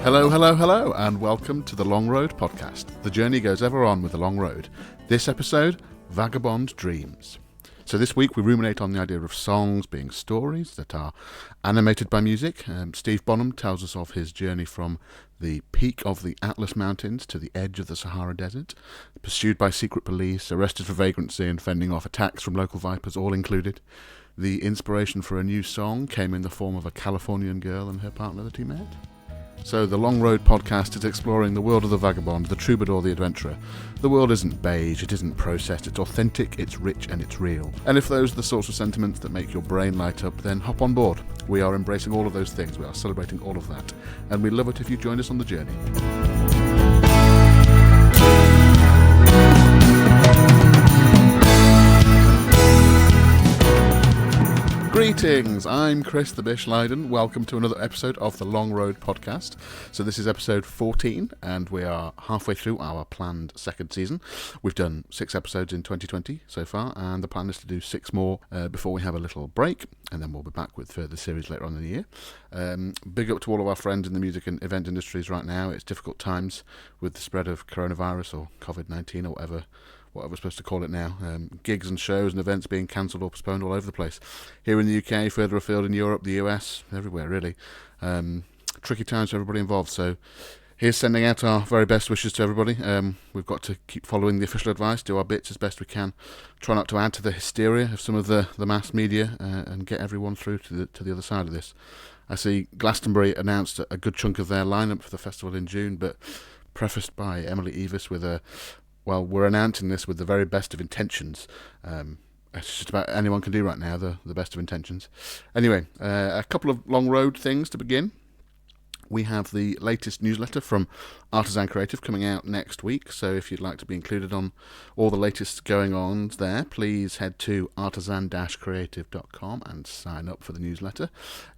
Hello, hello, hello, and welcome to the Long Road podcast. The journey goes ever on with the long road. This episode, Vagabond Dreams. So this week we ruminate on the idea of songs being stories that are animated by music. Steve Bonham tells us of his journey from the peak of the Atlas Mountains to the edge of the Sahara Desert, pursued by secret police, arrested for vagrancy and fending off attacks from local vipers, all included. The inspiration for a new song came in the form of a Californian girl and her partner that he met. So the Long Road podcast is exploring the world of the vagabond, the troubadour, the adventurer. The world isn't beige, it isn't processed, it's authentic, it's rich and it's real. And if those are the sorts of sentiments that make your brain light up, then hop on board. We are embracing all of those things, we are celebrating all of that. And we'd love it if you joined us on the journey. Greetings, I'm Chris the Bish Leiden. Welcome to another episode of the Long Road podcast. So this is episode 14 and we are halfway through our planned second season. We've done 6 episodes in 2020 so far and the plan is to do 6 more before we have a little break, and then we'll be back with further series later on in the year. Big up to all of our friends in the music and event industries right now. It's difficult times with the spread of coronavirus or COVID-19 or whatever we're supposed to call it now. Gigs and shows and events being cancelled or postponed all over the place. Here in the UK, further afield in Europe, the US, everywhere really. Tricky times for everybody involved, so here's sending out our very best wishes to everybody. We've got to keep following the official advice, do our bits as best we can, try not to add to the hysteria of some of the mass media, and get everyone through to the other side of this. I see Glastonbury announced a good chunk of their lineup for the festival in June, but prefaced by Emily Evis with a well, we're announcing this with the very best of intentions. It's just about anyone can do right now, the best of intentions. Anyway, a couple of long road things to begin. We have the latest newsletter from Artisan Creative coming out next week, so if you'd like to be included on all the latest going on there, please head to artisan-creative.com and sign up for the newsletter.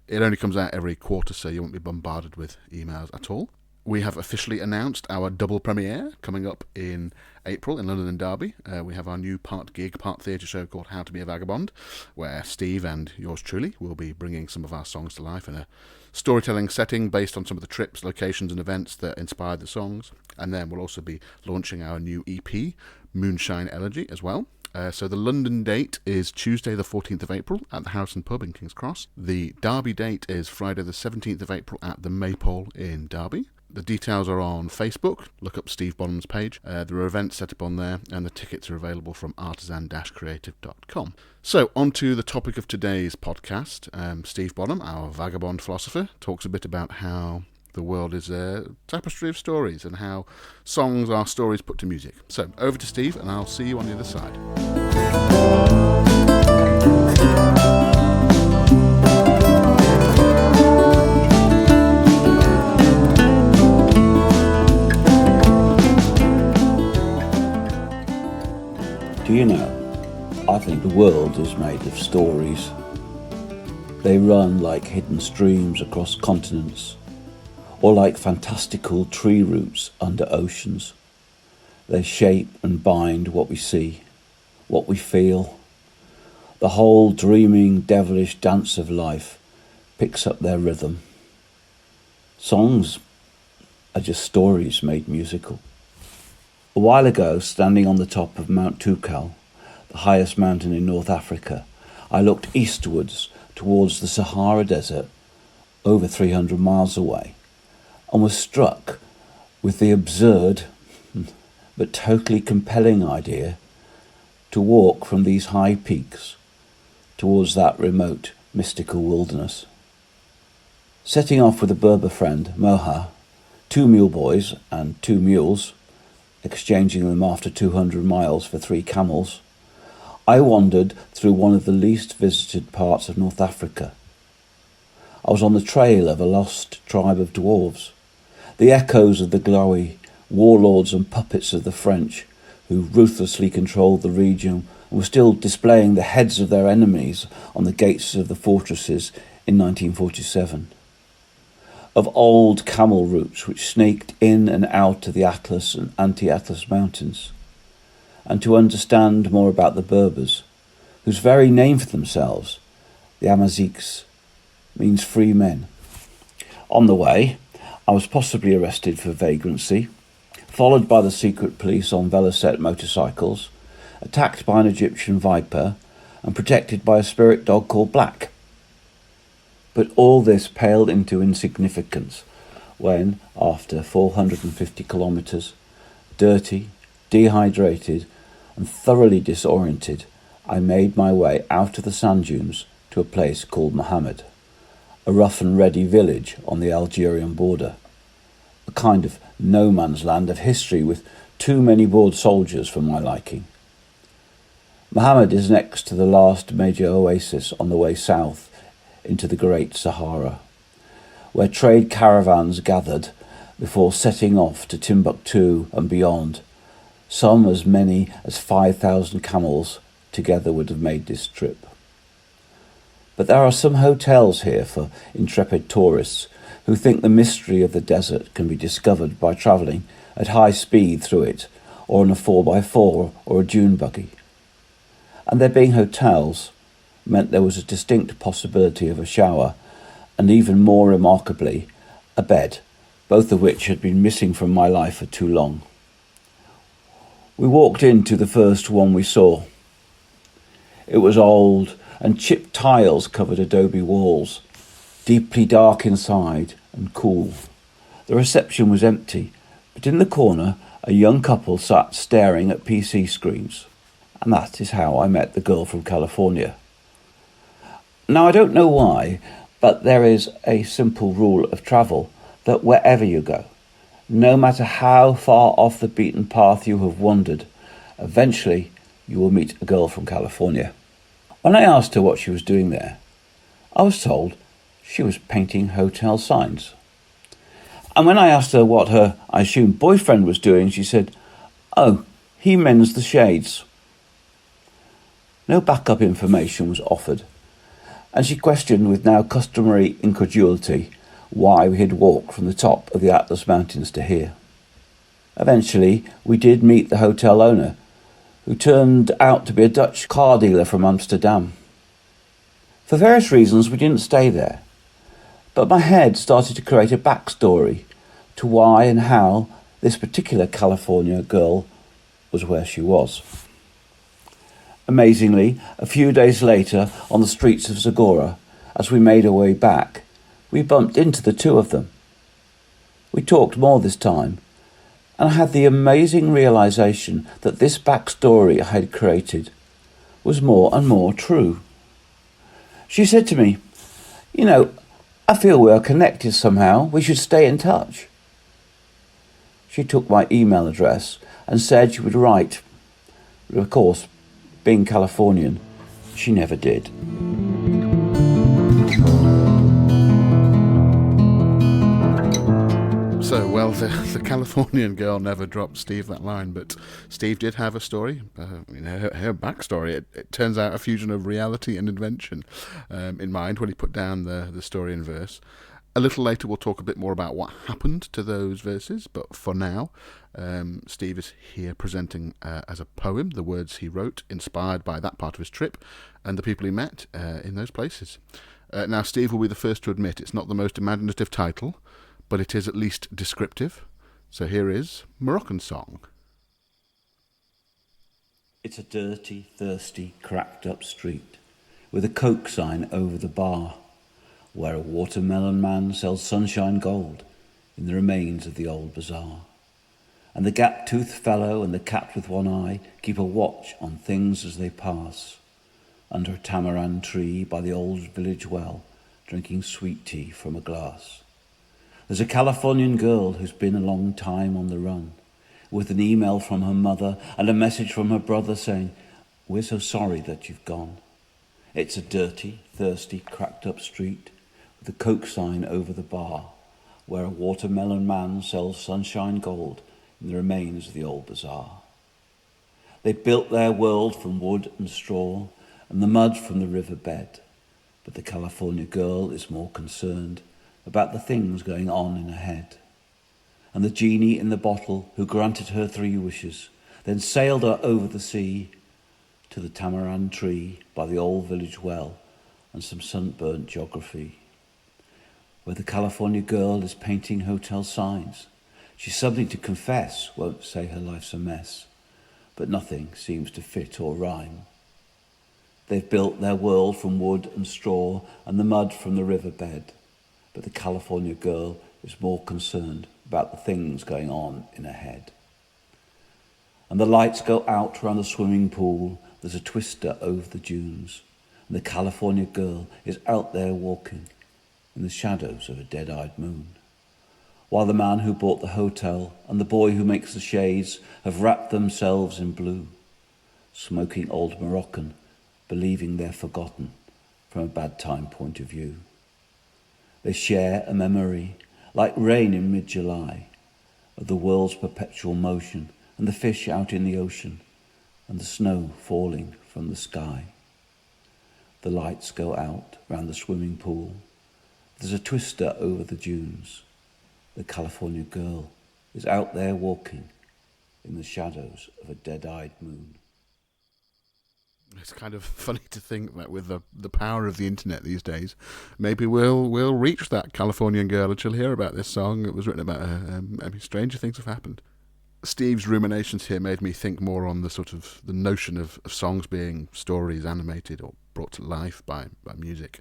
It only comes out every quarter, so you won't be bombarded with emails at all. We have officially announced our double premiere coming up in April in London and Derby. We have our new part gig, part theatre show called How to Be a Vagabond, where Steve and yours truly will be bringing some of our songs to life in a storytelling setting based on some of the trips, locations and events that inspired the songs. And then we'll also be launching our new EP, Moonshine Elegy, as well. So the London date is Tuesday the 14th of April at the Harrison Pub in King's Cross. The Derby date is Friday the 17th of April at the Maypole in Derby. The details are on Facebook. Look up Steve Bonham's page. There are events set up on there, and the tickets are available from artisan-creative.com. So, on to the topic of today's podcast. Steve Bonham, our vagabond philosopher, talks a bit about how the world is a tapestry of stories and how songs are stories put to music. So, over to Steve, and I'll see you on the other side. Do you know, I think the world is made of stories. They run like hidden streams across continents, or like fantastical tree roots under oceans. They shape and bind what we see, what we feel. The whole dreaming, devilish dance of life picks up their rhythm. Songs are just stories made musical. A while ago, standing on the top of Mount Toukal, the highest mountain in North Africa, I looked eastwards towards the Sahara Desert, over 300 miles away, and was struck with the absurd but totally compelling idea to walk from these high peaks towards that remote mystical wilderness. Setting off with a Berber friend, Moha, 2 mule boys and 2 mules, exchanging them after 200 miles for 3 camels, I wandered through one of the least visited parts of North Africa. I was on the trail of a lost tribe of dwarves, the echoes of the glowy warlords and puppets of the French, who ruthlessly controlled the region and were still displaying the heads of their enemies on the gates of the fortresses in 1947. Of old camel routes which snaked in and out of the Atlas and anti-Atlas mountains, and to understand more about the Berbers, whose very name for themselves, the Amazighs, means free men. On the way, I was possibly arrested for vagrancy, followed by the secret police on Velocette motorcycles, attacked by an Egyptian viper, and protected by a spirit dog called Black. But all this paled into insignificance when, after 450 kilometres, dirty, dehydrated, and thoroughly disoriented, I made my way out of the sand dunes to a place called Mohammed, a rough and ready village on the Algerian border, a kind of no man's land of history with too many bored soldiers for my liking. Mohammed is next to the last major oasis on the way south into the Great Sahara, where trade caravans gathered before setting off to Timbuktu and beyond. Some as many as 5,000 camels together would have made this trip. But there are some hotels here for intrepid tourists who think the mystery of the desert can be discovered by travelling at high speed through it, or in a 4x4 or a dune buggy. And there being hotels meant there was a distinct possibility of a shower, and even more remarkably, a bed, both of which had been missing from my life for too long. We walked into the first one we saw. It was old, and chipped tiles covered adobe walls, deeply dark inside and cool. The reception was empty, but in the corner a young couple sat staring at PC screens. And that is how I met the girl from California. Now, I don't know why, but there is a simple rule of travel that wherever you go, no matter how far off the beaten path you have wandered, eventually you will meet a girl from California. When I asked her what she was doing there, I was told she was painting hotel signs. And when I asked her what her, I assume, boyfriend was doing, she said, "Oh, he mends the shades." No backup information was offered, and she questioned with now customary incredulity why we had walked from the top of the Atlas Mountains to here. Eventually, we did meet the hotel owner, who turned out to be a Dutch car dealer from Amsterdam. For various reasons, we didn't stay there, but my head started to create a backstory to why and how this particular California girl was where she was. Amazingly, a few days later, on the streets of Zagora, as we made our way back, we bumped into the two of them. We talked more this time, and I had the amazing realization that this backstory I had created was more and more true. She said to me, "You know, I feel we are connected somehow. We should stay in touch." She took my email address and said she would write. Of course, being Californian, she never did. So, well, the Californian girl never dropped Steve that line, but Steve did have a story, her backstory. It turns out a fusion of reality and invention in mind when he put down the story in verse. A little later we'll talk a bit more about what happened to those verses, but for now, Steve is here presenting as a poem the words he wrote, inspired by that part of his trip and the people he met in those places. Now, Steve will be the first to admit it's not the most imaginative title, but it is at least descriptive. So here is Moroccan Song. It's a dirty, thirsty, cracked up street with a Coke sign over the bar, where a watermelon man sells sunshine gold in the remains of the old bazaar. And the gap-toothed fellow and the cat with one eye keep a watch on things as they pass, under a tamarind tree by the old village well, drinking sweet tea from a glass. There's a Californian girl who's been a long time on the run, with an email from her mother and a message from her brother saying, "We're so sorry that you've gone." It's a dirty, thirsty, cracked up street with a Coke sign over the bar, where a watermelon man sells sunshine gold in the remains of the old bazaar. They built their world from wood and straw and the mud from the river bed, but the California girl is more concerned about the things going on in her head. And the genie in the bottle who granted her 3 wishes then sailed her over the sea to the tamarind tree by the old village well and some sunburnt geography. where the California girl is painting hotel signs. She's something to confess, won't say her life's a mess, but nothing seems to fit or rhyme. They've built their world from wood and straw and the mud from the riverbed, but the California girl is more concerned about the things going on in her head. And the lights go out round the swimming pool, there's a twister over the dunes, and the California girl is out there walking in the shadows of a dead-eyed moon, while the man who bought the hotel and the boy who makes the shades have wrapped themselves in blue, smoking old Moroccan, believing they're forgotten from a bad time point of view. They share a memory, like rain in mid-July, of the world's perpetual motion and the fish out in the ocean and the snow falling from the sky. The lights go out round the swimming pool. There's a twister over the dunes. The California girl is out there walking in the shadows of a dead-eyed moon. It's kind of funny to think that with the power of the internet these days, maybe we'll reach that Californian girl and she'll hear about this song. It was written about her. Stranger things have happened. Steve's ruminations here made me think more on the sort of the notion of songs being stories animated or brought to life by music.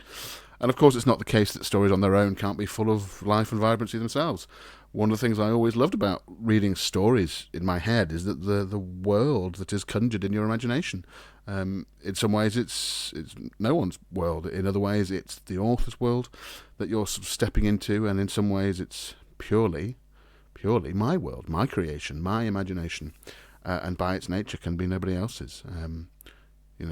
And of course it's not the case that stories on their own can't be full of life and vibrancy themselves. One of the things I always loved about reading stories in my head is that the world that is conjured in your imagination. In some ways it's no one's world. In other ways it's the author's world that you're sort of stepping into, and in some ways it's purely my world, my creation, my imagination, and by its nature can be nobody else's.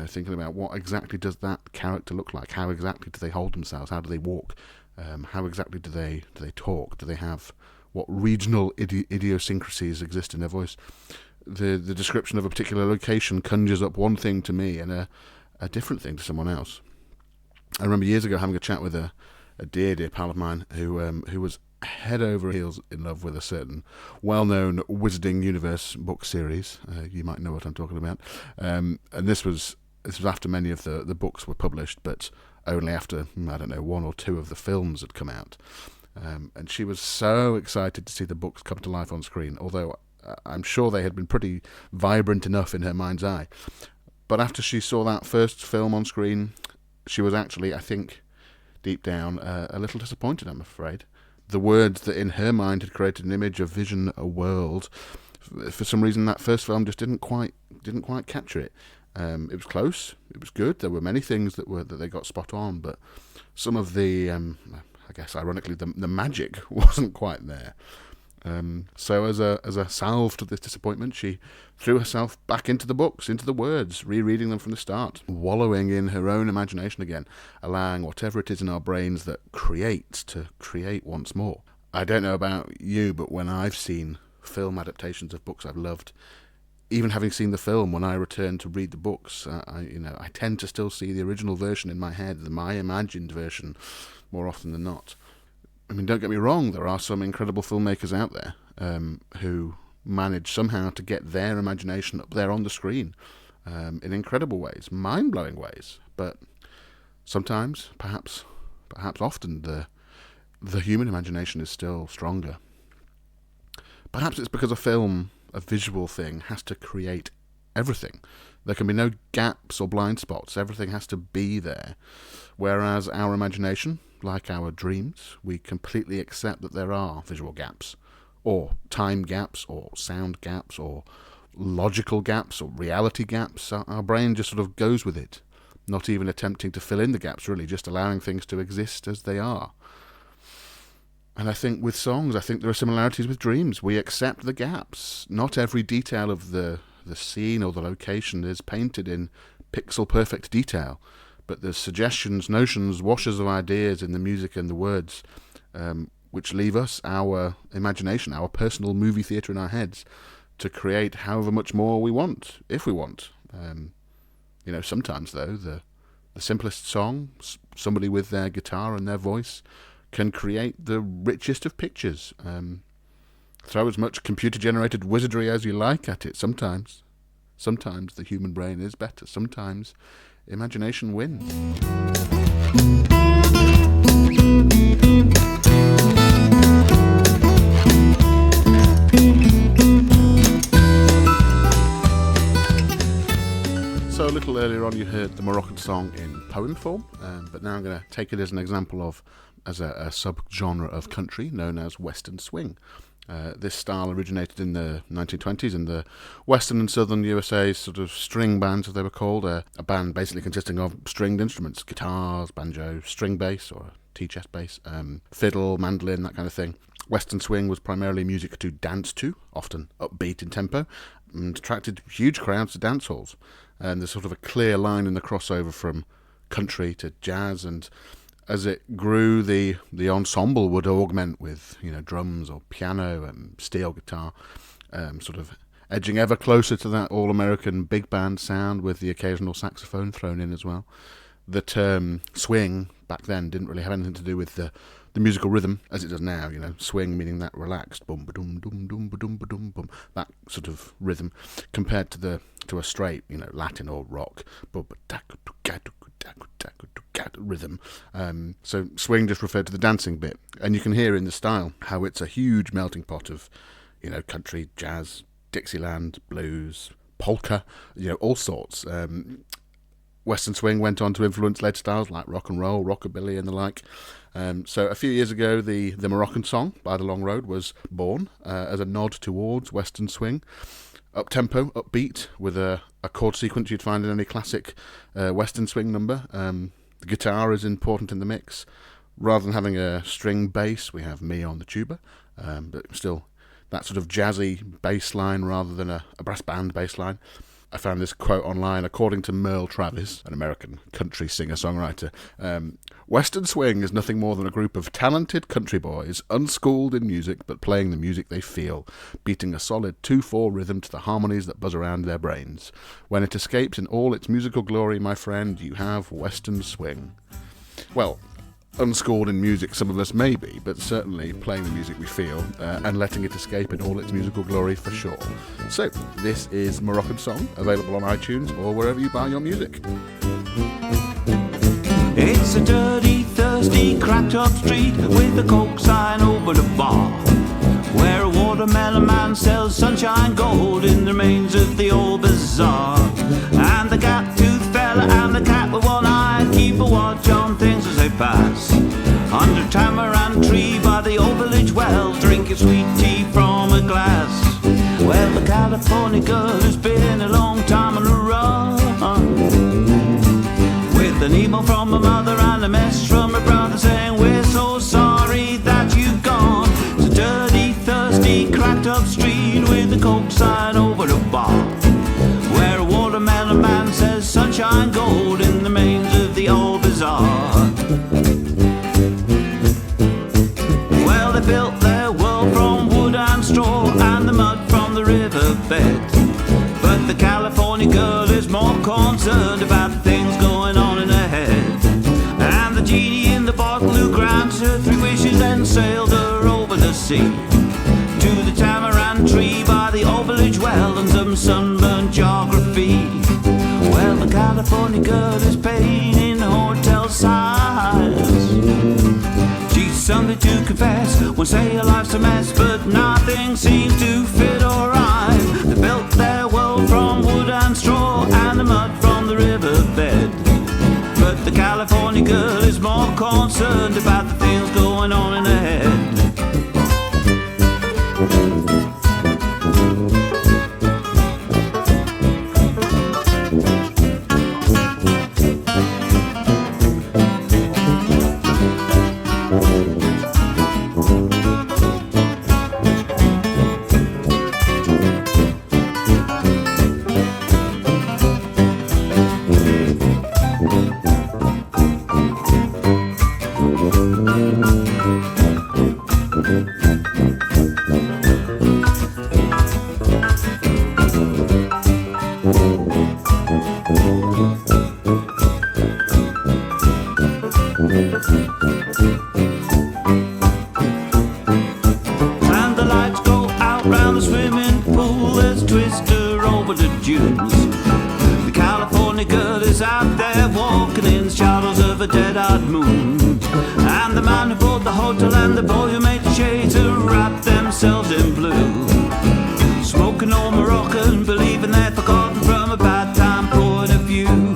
Thinking about what exactly does that character look like? How exactly do they hold themselves? How do they walk? How exactly do they talk? Do they have what regional idiosyncrasies exist in their voice? The description of a particular location conjures up one thing to me and a different thing to someone else. I remember years ago having a chat with a dear pal of mine who was head over heels in love with a certain well-known Wizarding Universe book series. You might know what I'm talking about. And this was after many of the books were published, but only after, one or two of the films had come out. And she was so excited to see the books come to life on screen, although I'm sure they had been pretty vibrant enough in her mind's eye. But after she saw that first film on screen, she was actually, I think, deep down, a little disappointed, I'm afraid. The words that in her mind had created an image, a vision, a world, for some reason that first film just didn't quite capture it. It was close, it was good. There were many things that they got spot on, but some of the, I guess ironically, the magic wasn't quite there. So as a salve to this disappointment, she threw herself back into the books, into the words, rereading them from the start, wallowing in her own imagination again, allowing whatever it is in our brains that creates to create once more. I don't know about you, but when I've seen film adaptations of books I've loved, even having seen the film, when I return to read the books, I tend to still see the original version in my head, my imagined version, more often than not. I mean, don't get me wrong, there are some incredible filmmakers out there who manage somehow to get their imagination up there on the screen in incredible ways, mind-blowing ways. But sometimes, perhaps often, the human imagination is still stronger. Perhaps it's because a visual thing, has to create everything. There can be no gaps or blind spots. Everything has to be there. Whereas our imagination, like our dreams, we completely accept that there are visual gaps, or time gaps, or sound gaps, or logical gaps, or reality gaps. Our brain just sort of goes with it, not even attempting to fill in the gaps, really, just allowing things to exist as they are. And I think with songs, there are similarities with dreams. We accept the gaps. Not every detail of the scene or the location is painted in pixel-perfect detail, but there's suggestions, notions, washes of ideas in the music and the words, which leave us, our imagination, our personal movie theatre in our heads, to create however much more we want, if we want. Sometimes, though, the simplest song, somebody with their guitar and their voice, can create the richest of pictures. Throw as much computer-generated wizardry as you like at it. Sometimes the human brain is better. Sometimes imagination wins. little earlier on you heard the Moroccan song in poem form, but now I'm going to take it as an example of a sub-genre of country known as Western Swing. This style originated in the 1920s in the western and southern USA, sort of string bands as they were called, a band basically consisting of stringed instruments, guitars, banjo, string bass or T-chest bass, fiddle, mandolin, that kind of thing. Western Swing was primarily music to dance to, often upbeat in tempo, and attracted huge crowds to dance halls. And there's sort of a clear line in the crossover from country to jazz, and as it grew, the ensemble would augment with, drums or piano and steel guitar, sort of edging ever closer to that all-American big band sound with the occasional saxophone thrown in as well. The term swing back then didn't really have anything to do with the musical rhythm as it does now. Swing meaning that relaxed bum ba dum dum dum ba dum ba dum bum, that sort of rhythm, compared to a straight Latin or rock rhythm. So swing just referred to the dancing bit, and you can hear in the style how it's a huge melting pot of country, jazz, Dixieland, blues, polka, all sorts. Western Swing went on to influence lead styles like rock and roll, rockabilly and the like. So a few years ago, the Moroccan song by The Long Road was born as a nod towards Western Swing. Up-tempo, upbeat, with a chord sequence you'd find in any classic Western Swing number. The guitar is important in the mix. Rather than having a string bass, we have me on the tuba, but still that sort of jazzy bass line rather than a brass band bass line. I found this quote online. According to Merle Travis, an American country singer-songwriter, Western Swing is nothing more than a group of talented country boys, unschooled in music but playing the music they feel, beating a solid 2/4 rhythm to the harmonies that buzz around their brains. When it escapes in all its musical glory, my friend, you have Western Swing. Well, unschooled in music some of us may be, but certainly playing the music we feel and letting it escape in all its musical glory for sure. So this is Moroccan Song, available on iTunes or wherever you buy your music. It's a dirty, thirsty, cracked up street with a Coke sign over the bar, where a watermelon man sells sunshine gold in the remains of the old bazaar. And the gap-toothed fella and the cat with one eye keep a watch on things as they pass. Under tamarind tree by the old village well, drinking sweet tea from a glass. Well, the California girl has been a long time on the run, with an email from her mother and a message from her brother saying, we're so sorry that you've gone. It's a dirty, thirsty, cracked up street with a Coke sign over the bar, where a watermelon man says sunshine gold in the remains of the old bazaar. Well, they built their world from wood and straw and the mud from the riverbed, but the California girl is more concerned about the things going on in her head. And the genie in the bottle who grants her 3 wishes then sailed her over the sea to the tamarind tree by the old village well and some sunburned geography. Well, the California girl is painting hotel signs. She's something to confess, won't say her life's a mess, but nothing seems to fit or rhyme. They built their world from wood and straw and the mud from the riverbed, but the California girl is more concerned about the things going on in her head. Dead-eyed moon, and the man who bought the hotel and the boy who made the shades who wrapped themselves in blue, smoking old Moroccan, believing they're forgotten from a bad time point of view.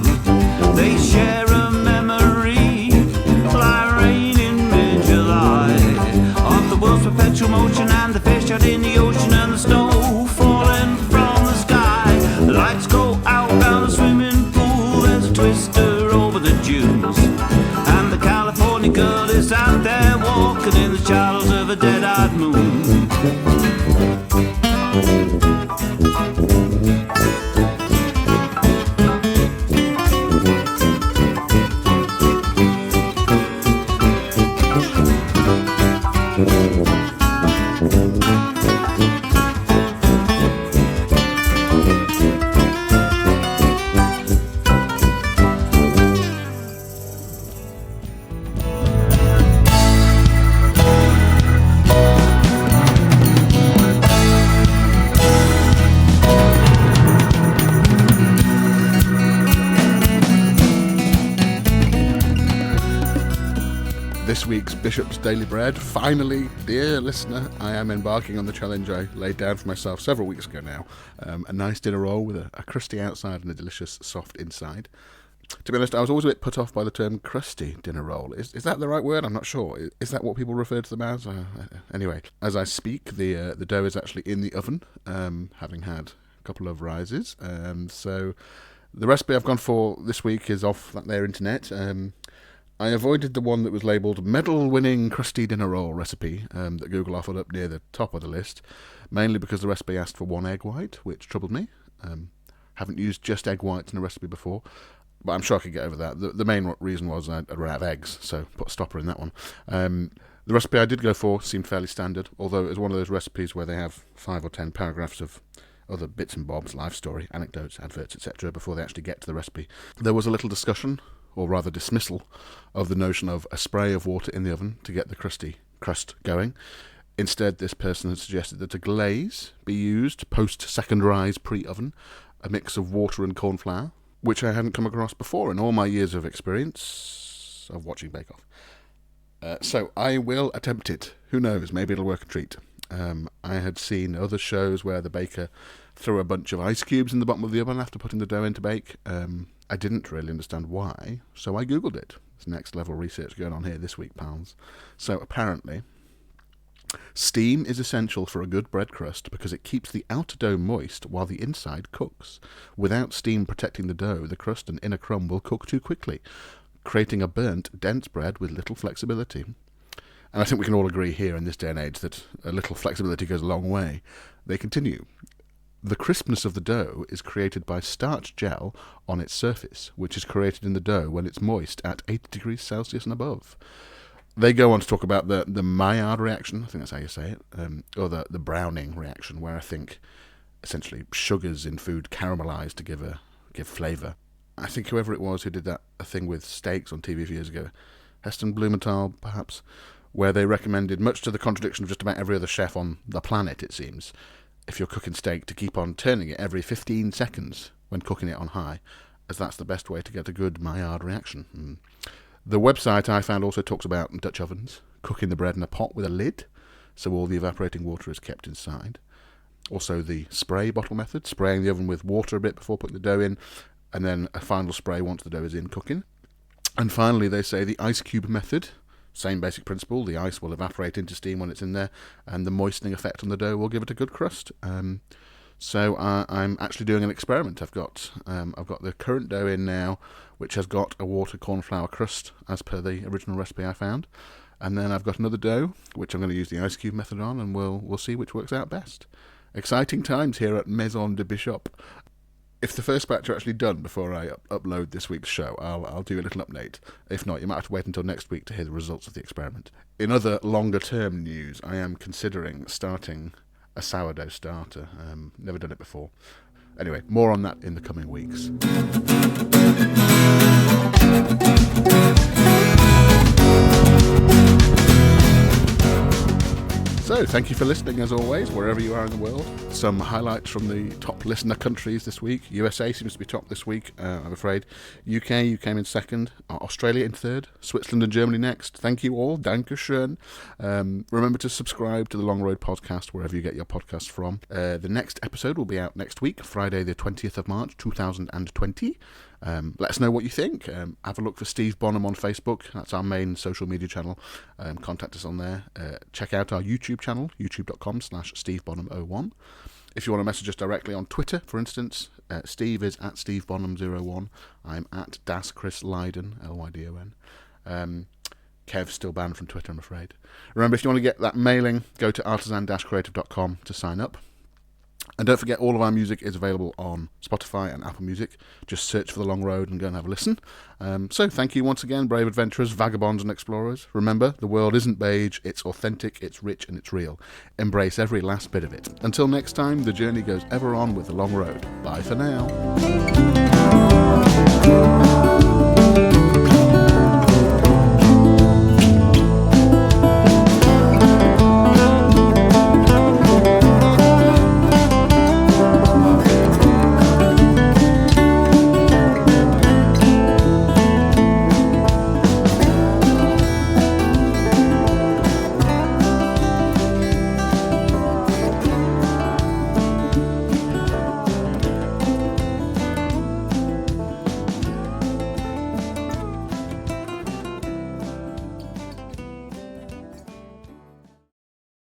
out in the ocean and the snow falling from the sky. The lights go out down the swimming pool, there's a twister over the dunes. And the California girl is out there walking in the shadows of a dead-eyed moon. This week's Bishop's Daily Bread. Finally, dear listener, I am embarking on the challenge I laid down for myself several weeks ago now. A nice dinner roll with a crusty outside and a delicious soft inside. To be honest, I was always a bit put off by the term crusty dinner roll. Is that the right word? I'm not sure. Is that what people refer to them as? Anyway, as I speak, the dough is actually in the oven, having had a couple of rises. So the recipe I've gone for this week is off their internet. I avoided the one that was labelled medal-winning crusty dinner roll recipe that Google offered up near the top of the list, mainly because the recipe asked for 1 egg white, which troubled me. Haven't used just egg whites in a recipe before, but I'm sure I could get over that. The main reason was I'd run out of eggs, so put a stopper in that one. The recipe I did go for seemed fairly standard, although it was one of those recipes where they have 5 or 10 paragraphs of other bits and bobs, life story, anecdotes, adverts, etc., before they actually get to the recipe. There was a little discussion, or rather dismissal, of the notion of a spray of water in the oven to get the crusty crust going. Instead, this person had suggested that a glaze be used post-second rise pre-oven, a mix of water and corn flour, which I hadn't come across before in all my years of experience of watching Bake Off. So I will attempt it. Who knows, maybe it'll work a treat. I had seen other shows where the baker threw a bunch of ice cubes in the bottom of the oven after putting the dough in to bake. I didn't really understand why, so I googled it. There's next level research going on here this week, pals. So apparently, steam is essential for a good bread crust because it keeps the outer dough moist while the inside cooks. Without steam protecting the dough, the crust and inner crumb will cook too quickly, creating a burnt, dense bread with little flexibility. And I think we can all agree here in this day and age that a little flexibility goes a long way. They continue. The crispness of the dough is created by starch gel on its surface, which is created in the dough when it's moist at 80 degrees Celsius and above. They go on to talk about the Maillard reaction, I think that's how you say it, or the Browning reaction, where I think essentially sugars in food caramelise to give flavour. I think whoever it was who did that a thing with steaks on TV a few years ago, Heston Blumenthal perhaps, where they recommended, much to the contradiction of just about every other chef on the planet it seems, if you're cooking steak, to keep on turning it every 15 seconds when cooking it on high, as that's the best way to get a good Maillard reaction. The website I found also talks about Dutch ovens, cooking the bread in a pot with a lid, so all the evaporating water is kept inside. Also the spray bottle method, spraying the oven with water a bit before putting the dough in, and then a final spray once the dough is in cooking. And finally they say the ice cube method. Same basic principle, the ice will evaporate into steam when it's in there, and the moistening effect on the dough will give it a good crust. So I'm actually doing an experiment. I've got the current dough in now, which has got a water corn flour crust, as per the original recipe I found. And then I've got another dough, which I'm going to use the ice cube method on, and we'll see which works out best. Exciting times here at Maison de Bishop. If the first batch are actually done before I upload this week's show, I'll do a little update. If not, you might have to wait until next week to hear the results of the experiment. In other longer-term news, I am considering starting a sourdough starter. Never done it before. Anyway, more on that in the coming weeks. So, thank you for listening as always, wherever you are in the world. Some highlights from the top listener countries this week. USA seems to be top this week, I'm afraid. UK, you came in second. Australia in third. Switzerland and Germany next. Thank you all. Dankeschön. Remember to subscribe to the Long Road podcast wherever you get your podcasts from. The next episode will be out next week, Friday the 20th of March 2020. Let us know what you think. Have a look for Steve Bonham on Facebook. That's our main social media channel. Contact us on there. Check out our YouTube channel, youtube.com/SteveBonham01. If you want to message us directly on Twitter, for instance, Steve is at SteveBonham01. I'm at DasChrisLydon, Lydon. Kev's still banned from Twitter, I'm afraid. Remember, if you want to get that mailing, go to artisan-creative.com to sign up. And don't forget, all of our music is available on Spotify and Apple Music. Just search for The Long Road and go and have a listen. So thank you once again, brave adventurers, vagabonds and explorers. Remember, the world isn't beige, it's authentic, it's rich and it's real. Embrace every last bit of it. Until next time, the journey goes ever on with The Long Road. Bye for now.